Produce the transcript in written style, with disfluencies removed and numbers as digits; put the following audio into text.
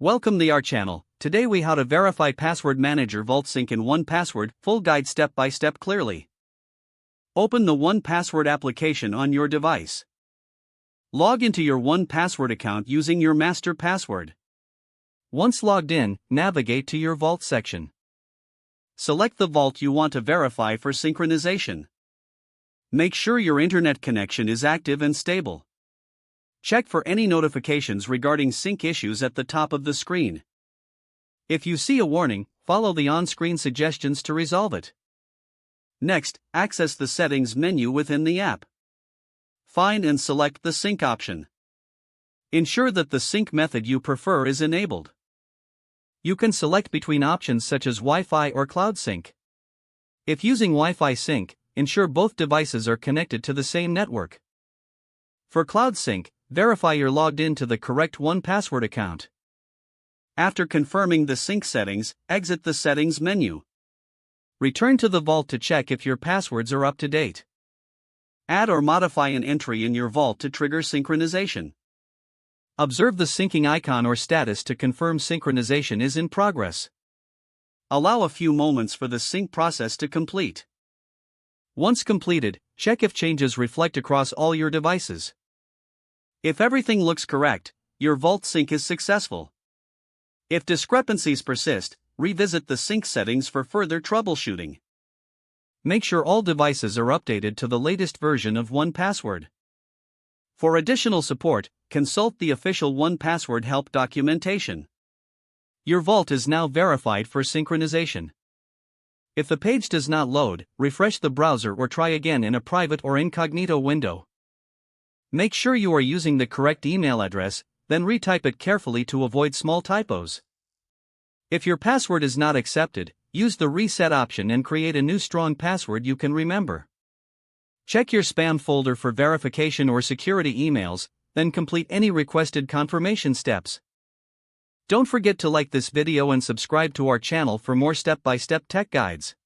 Welcome to our channel. Today we how to verify password manager Vault Sync in 1Password, full guide step by step clearly. Open the 1Password application on your device. Log into your 1Password account using your master password. Once logged in, navigate to your Vault section. Select the vault you want to verify for synchronization. Make sure your internet connection is active and stable. Check for any notifications regarding sync issues at the top of the screen. If you see a warning, follow the on-screen suggestions to resolve it. Next, access the Settings menu within the app. Find and select the sync option. Ensure that the sync method you prefer is enabled. You can select between options such as Wi-Fi or Cloud Sync. If using Wi-Fi sync, ensure both devices are connected to the same network. For Cloud Sync, verify you're logged in to the correct 1Password account. After confirming the sync settings, exit the Settings menu. Return to the Vault to check if your passwords are up to date. Add or modify an entry in your Vault to trigger synchronization. Observe the syncing icon or status to confirm synchronization is in progress. Allow a few moments for the sync process to complete. Once completed, check if changes reflect across all your devices. If everything looks correct, your Vault sync is successful. If discrepancies persist, revisit the sync settings for further troubleshooting. Make sure all devices are updated to the latest version of 1Password. For additional support, consult the official 1Password help documentation. Your Vault is now verified for synchronization. If the page does not load, refresh the browser or try again in a private or incognito window. Make sure you are using the correct email address, then retype it carefully to avoid small typos. If your password is not accepted, use the reset option and create a new strong password you can remember. Check your spam folder for verification or security emails, then complete any requested confirmation steps. Don't forget to like this video and subscribe to our channel for more step-by-step tech guides.